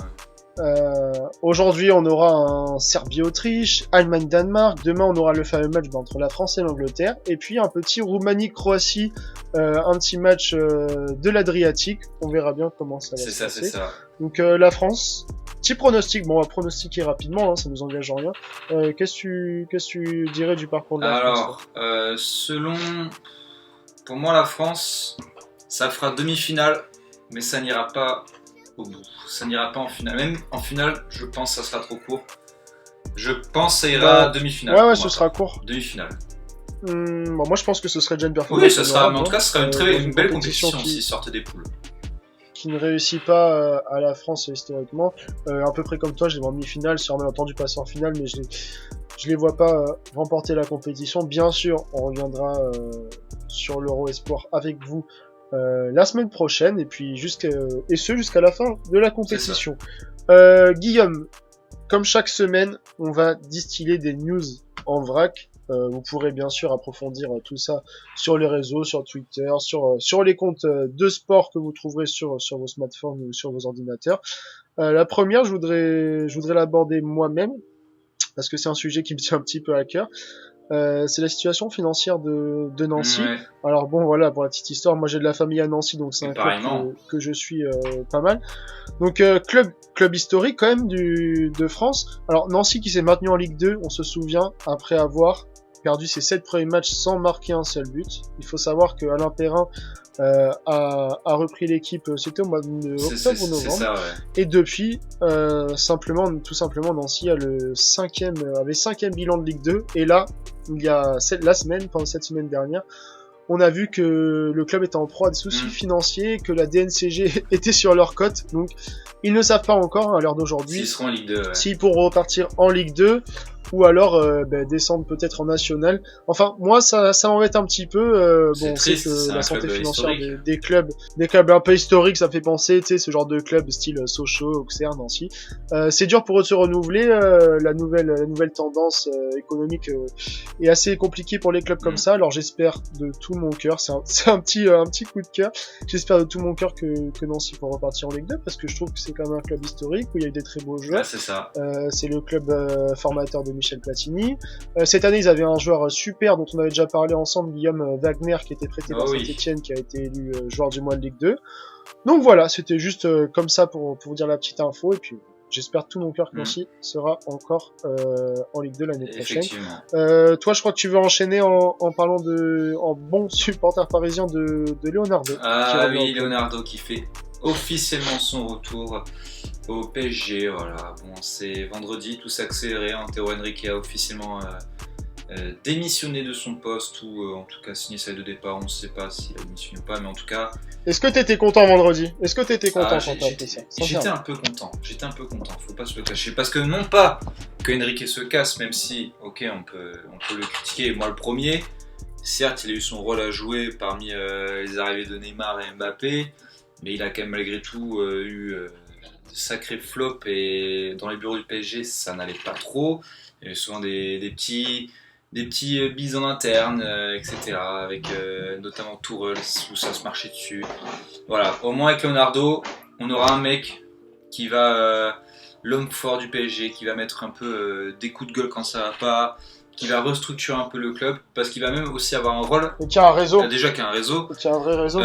Aujourd'hui, on aura un Serbie-Autriche, Allemagne-Danemark. Demain, on aura le fameux match entre la France et l'Angleterre. Et puis, un petit Roumanie-Croatie, un petit match de l'Adriatique. On verra bien comment ça va se passer. C'est ça. Donc, la France, petit pronostic. Bon, on va pronostiquer rapidement, hein, ça nous engage en rien. Qu'est-ce que tu dirais du parcours de la France? Pour moi, la France, ça fera demi-finale, mais ça n'ira pas au bout. Ça n'ira pas en finale. Même en finale, je pense que ça sera trop court. Je pense que ça ira demi-finale. Ouais, ce sera court. Demi-finale. Bon, moi, je pense que ce serait déjà une performance. Oui, mais en tout cas, ce serait une belle compétition s'ils sortent des poules. Qui ne réussit pas à la France historiquement. À peu près comme toi, je les vois en demi-finale, sûrement entendu passer en finale, mais je les vois pas remporter la compétition. Bien sûr, on reviendra sur l'Euro Espoir avec vous la semaine prochaine, et puis jusqu'à la fin de la compétition. Guillaume, comme chaque semaine, on va distiller des news en vrac. Vous pourrez bien sûr approfondir tout ça sur les réseaux, sur Twitter, sur les comptes de sport que vous trouverez sur vos smartphones ou sur vos ordinateurs. La première, je voudrais l'aborder moi-même, parce que c'est un sujet qui me tient un petit peu à cœur. C'est la situation financière de Nancy. Ouais. Alors bon, voilà, pour la petite histoire, moi j'ai de la famille à Nancy, donc c'est un club que je suis pas mal. Donc club historique quand même de France. Alors Nancy qui s'est maintenu en Ligue 2, on se souvient, après avoir perdu ses 7 premiers matchs sans marquer un seul but. Il faut savoir que Alain Perrin a repris l'équipe, c'était au mois d'octobre ou novembre. Ça, ouais. Et depuis, tout simplement, Nancy avait 5e bilan de Ligue 2. Et là, pendant cette semaine dernière, on a vu que le club était en proie à des soucis financiers, que la DNCG était sur leur cote. Donc, ils ne savent pas encore, à l'heure d'aujourd'hui, s'ils seront en Ligue 2, ouais. S'ils pourront repartir en Ligue 2, ou alors descendre peut-être en national. Enfin, moi, ça m'embête un petit peu. C'est bon, triste, on sait que la santé financière des clubs un peu historiques, ça fait penser, tu sais, ce genre de club style Sochaux, Auxerre, Nancy. C'est dur pour eux de se renouveler. La nouvelle tendance économique est assez compliquée pour les clubs comme ça. Alors, j'espère de tout mon cœur, c'est un petit coup de cœur. J'espère de tout mon cœur que Nancy pourra repartir en Ligue 2, parce que je trouve que c'est quand même un club historique où il y a eu des très beaux joueurs. Ouais, c'est ça. C'est le club formateur de Michel Platini. Cette année, ils avaient un joueur super dont on avait déjà parlé ensemble, Guillaume Wagner, qui était prêté par Saint-Etienne, qui a été élu joueur du mois de Ligue 2. Donc voilà, c'était juste comme ça pour vous dire la petite info. Et puis j'espère de tout mon cœur que Nancy sera encore en Ligue 2 l'année prochaine. Toi, je crois que tu veux enchaîner en parlant en bon supporter parisien de Leonardo. Leonardo qui fait officiellement son retour au PSG. Voilà, bon, c'est vendredi, tout s'est accéléré. Théo Henrique a officiellement démissionné de son poste, ou en tout cas signé celle de départ. On ne sait pas s'il a démissionné ou pas, mais en tout cas. Est-ce que t'étais content vendredi? Est-ce que t'étais content quand t'as appris ça? J'étais un peu content, faut pas se le cacher. Parce que non pas que Henrique se casse, même si, ok, on peut le critiquer, moi le premier. Certes, il a eu son rôle à jouer parmi les arrivées de Neymar et Mbappé, mais il a quand même malgré tout eu de sacrés flops, et dans les bureaux du PSG, ça n'allait pas trop. Il y avait souvent des petits bises en interne, etc. Avec notamment Tourelle, où ça se marchait dessus. Voilà, au moins avec Leonardo, on aura un mec qui va, l'homme fort du PSG, qui va mettre un peu des coups de gueule quand ça va pas, qui va restructurer un peu le club, parce qu'il va même aussi avoir un rôle. Et qui a un réseau. Déjà qui a un réseau. Et qui a un vrai réseau.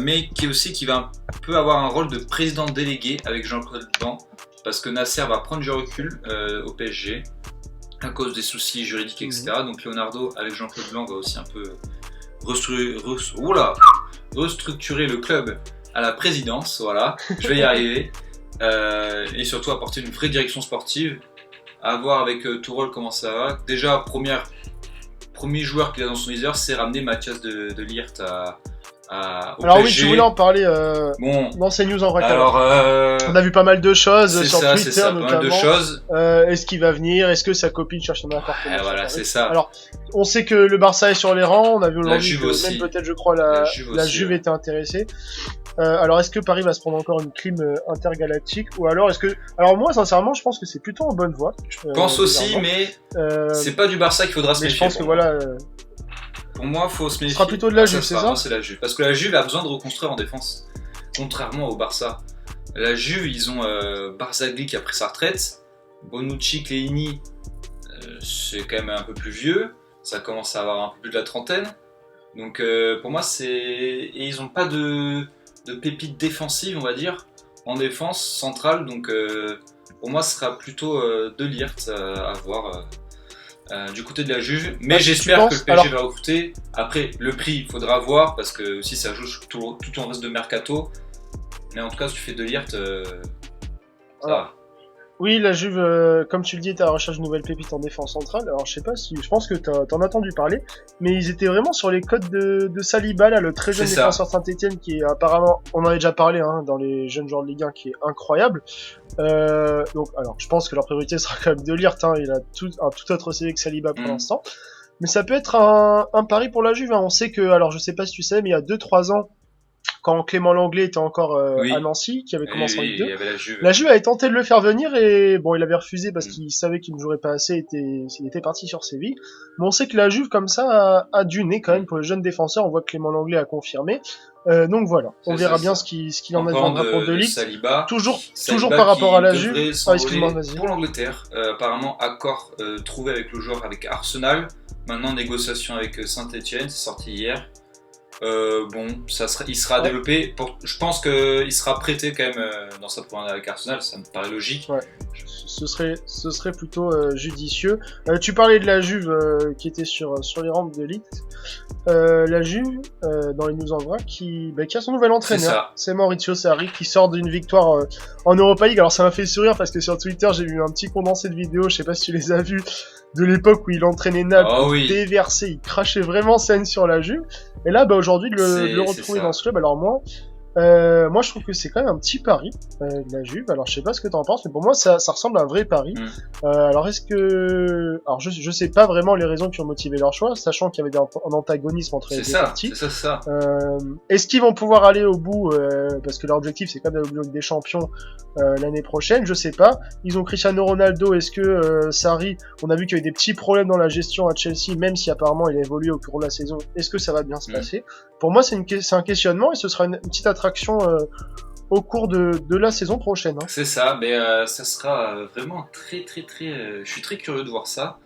Mais qui va un peu avoir un rôle de président délégué avec Jean-Claude Ban, parce que Nasser va prendre du recul au PSG à cause des soucis juridiques, etc. Donc Leonardo avec Jean-Claude Blanc va aussi un peu restructurer le club à la présidence, voilà, je vais y arriver, et surtout apporter une vraie direction sportive, à voir avec Tourelle comment ça va. Déjà, premier joueur qu'il a dans son viseur, c'est ramener Mathias de Ligt au Alors oui, PSG. tu voulais en parler Bon, dans ces news en vrai. alors, On a vu pas mal de choses sur c'est Twitter ça, pas notamment. mal de choses. Est-ce qu'il va venir? Est-ce que sa copine cherche un appartement? Voilà, c'est ça. Alors, on sait que le Barça est sur les rangs. On a vu La aujourd'hui Juve que aussi. même peut-être, je crois, la Juve ouais. était intéressée. Alors, est-ce que Paris va se prendre encore une clim intergalactique, ou alors est-ce que... Alors moi, sincèrement, je pense que c'est plutôt en bonne voie. Je pense aussi, mais c'est pas du Barça qu'il faudra se mais je méfier. pense que voilà, Pour moi, faut se méfier. ce sera plutôt de la Juve, c'est ça? Moi, c'est la Juve. Parce que la Juve a besoin de reconstruire en défense. Contrairement au Barça. La Juve, ils ont Barzagli qui a pris sa retraite. Bonucci, Chiellini, c'est quand même un peu plus vieux. Ça commence à avoir un peu plus de la trentaine. Donc pour moi, c'est... Et ils n'ont pas de pépites défensives, on va dire, en défense centrale. Donc pour moi, ce sera plutôt De Ligt à voir du côté de la Juve. Mais j'espère que le PSG va recruter. Après, le prix, il faudra voir, parce que aussi ça joue tout en reste de mercato. Mais en tout cas, si tu fais De Ligt, ça va. Oui, la Juve, comme tu le dis, est à la recherche d'une nouvelle pépite en défense centrale. Alors, je sais pas si, je pense que t'en as entendu parler, mais ils étaient vraiment sur les codes de Saliba, là, le très jeune défenseur de Saint-Etienne, qui est apparemment, on en avait déjà parlé, hein, dans les jeunes joueurs de Ligue 1, qui est incroyable. Donc, alors, je pense que leur priorité sera quand même De Ligt, hein, il a un tout autre CV que Saliba pour l'instant. Mais ça peut être un pari pour la Juve, hein. On sait que, alors, je sais pas si tu sais, mais il y a 2-3 ans, quand Clément Langlais était encore à Nancy, qui avait commencé en Ligue 2. La Juve avait tenté de le faire venir et bon, il avait refusé parce qu'il savait qu'il ne jouerait pas assez, il était parti sur Séville. Mais on sait que la Juve, comme ça, a du nez quand même pour les jeunes défenseurs. On voit que Clément Langlais a confirmé. Donc voilà, on verra bien ce qu'il en adviendra pour De Ligt. Toujours par rapport à la Juve. Excuse-moi, vas-y. Pour l'Angleterre, apparemment accord trouvé avec le joueur, avec Arsenal. Maintenant négociation avec Saint-Etienne, c'est sorti hier. Bon, il sera développé. Je pense qu'il sera prêté quand même dans sa première année avec Arsenal, ça me paraît logique. Ouais. Ce serait plutôt judicieux. Tu parlais de la Juve qui était sur les rampes de Ligt. La Juve, dans les news en vrac, qui a son nouvel entraîneur. C'est Maurizio Sarri qui sort d'une victoire en Europa League. Alors ça m'a fait sourire parce que sur Twitter j'ai vu un petit condensé de vidéos, je sais pas si tu les as vus, de l'époque où il entraînait Naples, déversé, il crachait vraiment scène sur la Juve. Et là, aujourd'hui, de le retrouver dans ce club, alors moi, je trouve que c'est quand même un petit pari de la Juve. Alors je sais pas ce que t'en penses, mais pour moi ça ressemble à un vrai pari. Alors je sais pas vraiment les raisons qui ont motivé leur choix, sachant qu'il y avait un antagonisme entre les deux parties. C'est ça. Est-ce qu'ils vont pouvoir aller au bout parce que leur objectif c'est quand même d'aller au bout des champions l'année prochaine, je sais pas. Ils ont Cristiano Ronaldo, est-ce que Sarri, on a vu qu'il y avait des petits problèmes dans la gestion à Chelsea, même si apparemment il a évolué au cours de la saison, est-ce que ça va bien se passer? Pour moi c'est un questionnement et ce sera une petite attraction au cours de la saison prochaine. Hein. C'est ça, mais ça sera vraiment très je suis très curieux de voir ça.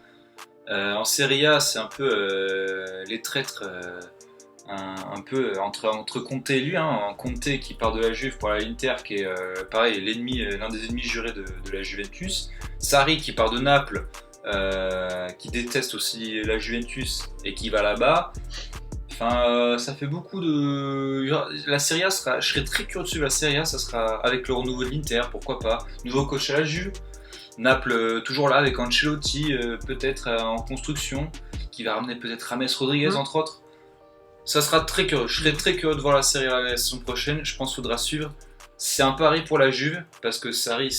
En Serie A, c'est un peu les traîtres, un peu entre Conte et lui, hein, Conte qui part de la Juve pour l'Inter, qui est pareil l'un des ennemis jurés de la Juventus. Sarri qui part de Naples, qui déteste aussi la Juventus et qui va là-bas. Enfin, ça fait beaucoup de... La Serie A je serais très curieux de suivre la Serie A, ça sera avec le renouveau de l'Inter, pourquoi pas. Nouveau coach à la Juve. Naples, toujours là avec Ancelotti, peut-être en construction, qui va ramener peut-être James Rodriguez, entre autres. Ça sera très curieux. Je serais très curieux de voir la Serie A la saison prochaine, je pense qu'il faudra suivre. C'est un pari pour la Juve, parce que Sarri,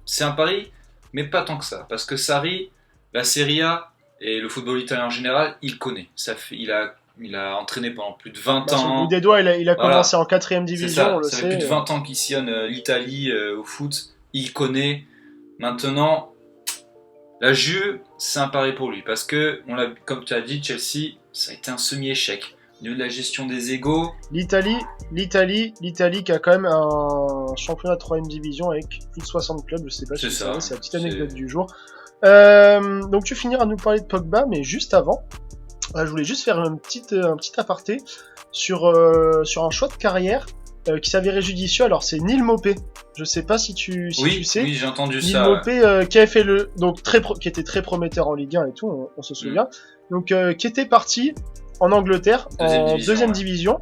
c'est un pari, mais pas tant que ça. Parce que Sarri, la Serie A, et le football italien en général, il connaît. Il a entraîné pendant plus de 20 ans. Au bout des doigts, il a commencé en 4ème division, on le sait. Ça fait plus de 20 ans qu'il sillonne l'Italie au foot. Il connaît. Maintenant, la Juve, c'est un pari pour lui. Parce que, comme tu as dit, Chelsea, ça a été un semi-échec. Au niveau de la gestion des égos. L'Italie qui a quand même un championnat de 3ème division avec plus de 60 clubs. Je sais pas si vous savez, c'est la petite anecdote du jour. Donc tu finiras à nous parler de Pogba, mais juste avant, je voulais juste faire un petit aparté sur un choix de carrière qui s'avérait judicieux. Alors c'est Neil Maupay. Je sais pas si tu sais. Oui, j'ai entendu Neil ça. Neil Maupay qui avait fait qui était très prometteur en Ligue 1 et tout, on se souvient. Donc qui était parti en Angleterre en deuxième division.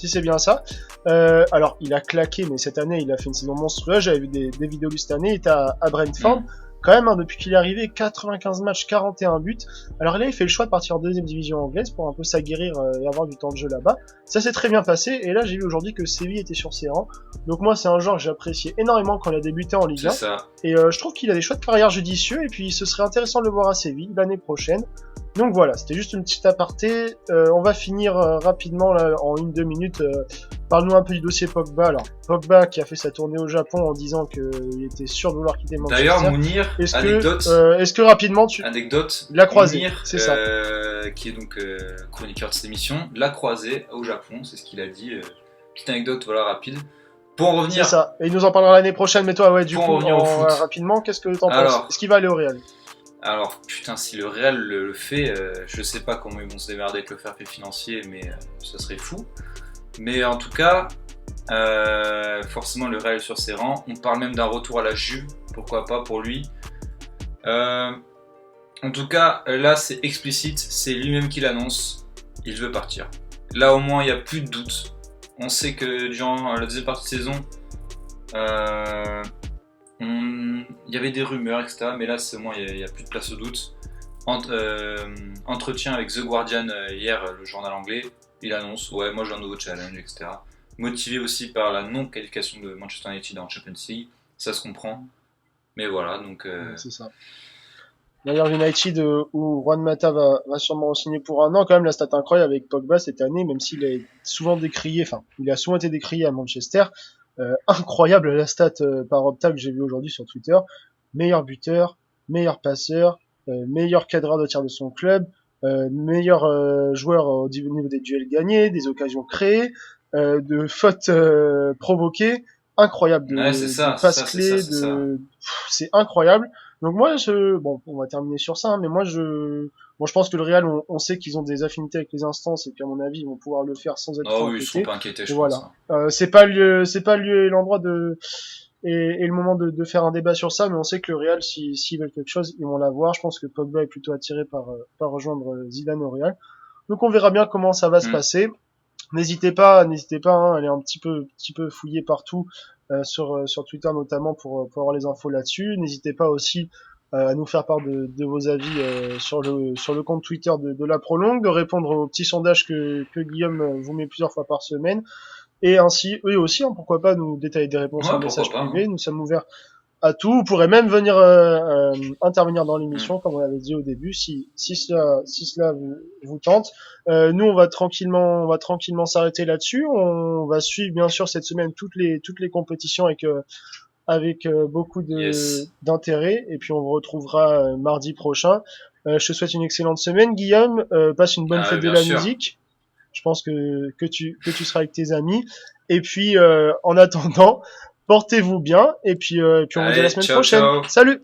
si c'est bien ça. Alors, il a claqué, mais cette année, il a fait une saison monstrueuse. J'avais vu des vidéos de lui cette année. Il était à Brentford. Quand même, hein, depuis qu'il est arrivé, 95 matchs, 41 buts. Alors là, il fait le choix de partir en deuxième division anglaise pour un peu s'aguerrir et avoir du temps de jeu là-bas. Ça s'est très bien passé. Et là, j'ai vu aujourd'hui que Séville était sur ses rangs. Donc moi, c'est un joueur que j'appréciais énormément quand il a débuté en Ligue 1. C'est ça. Et je trouve qu'il a des choix de carrière judicieux. Et puis, ce serait intéressant de le voir à Séville l'année prochaine. Donc voilà, c'était juste une petite aparté. On va finir rapidement là, en 1-2 minutes. Parle-nous un peu du dossier Pogba. Alors, Pogba qui a fait sa tournée au Japon en disant qu'il était sûr de vouloir quitter Manchester. D'ailleurs, Mounir, est-ce que rapidement tu l'a croisé, Mounir, c'est ça. Qui est donc chroniqueur de cette émission, l'a croisé au Japon, c'est ce qu'il a dit. Petite anecdote, voilà, rapide. Pour en revenir. C'est ça. Et il nous en parlera l'année prochaine. Mais toi, ouais, du coup, rapidement, qu'est-ce que t'en penses? Est-ce qu'il va aller au Real? Alors, putain, si le Real le fait, je sais pas comment ils vont se démerder avec le fair play financier, mais ça serait fou. Mais en tout cas, forcément, le Real est sur ses rangs. On parle même d'un retour à la Juve, pourquoi pas pour lui. En tout cas, là, c'est explicite, c'est lui-même qui l'annonce. Il veut partir. Là, au moins, il n'y a plus de doute. On sait que durant la deuxième partie de saison, il y avait des rumeurs, etc. Mais là, c'est au moins, il n'y a plus de place au doute. Entretien avec The Guardian hier, le journal anglais. Il annonce, ouais, moi je veux un nouveau challenge, etc. Motivé aussi par la non-qualification de Manchester United en Champions League. Ça se comprend. Mais voilà, donc... C'est ça. D'ailleurs, United, où Juan Mata va sûrement signer pour un an, quand même, la stat incroyable avec Pogba cette année, même s'il est souvent décrié, enfin, il a souvent été décrié à Manchester. Incroyable la stat par Opta que j'ai vu aujourd'hui sur Twitter. Meilleur buteur, meilleur passeur, meilleur cadreur de tir de son club, meilleur joueur au niveau des duels gagnés, des occasions créées, de fautes provoquées. Incroyable, de passes clés, c'est incroyable. Donc moi, bon, on va terminer sur ça, hein, mais moi, je pense que le Real, on sait qu'ils ont des affinités avec les instances, et qu'à mon avis, ils vont pouvoir le faire sans être trop inquiétés. Ils sont pas inquiétés, je pense. Hein. C'est pas lieu et l'endroit et le moment de faire un débat sur ça, mais on sait que le Real, s'ils veulent quelque chose, ils vont l'avoir. Je pense que Pogba est plutôt attiré par rejoindre Zidane au Real. Donc on verra bien comment ça va se passer. N'hésitez pas, hein, allez un petit peu fouiller partout sur Twitter notamment pour avoir les infos là-dessus. N'hésitez pas aussi à nous faire part de vos avis sur le compte Twitter de la Prolongue, de répondre aux petits sondages que Guillaume vous met plusieurs fois par semaine, et ainsi eux aussi, hein, pourquoi pas nous détailler des réponses en message privé. Nous sommes ouverts à tout. Vous pourrez même venir intervenir dans l'émission, comme on l'avait dit au début, si cela vous tente. Nous, on va tranquillement s'arrêter là-dessus. On va suivre bien sûr cette semaine toutes les compétitions avec beaucoup d'intérêt. Et puis on vous retrouvera mardi prochain. Je te souhaite une excellente semaine, Guillaume. Passe une bonne fête de la musique. Je pense que tu seras avec tes amis. Et puis en attendant, portez-vous bien, et puis on vous dit à la semaine prochaine. Ciao. Salut!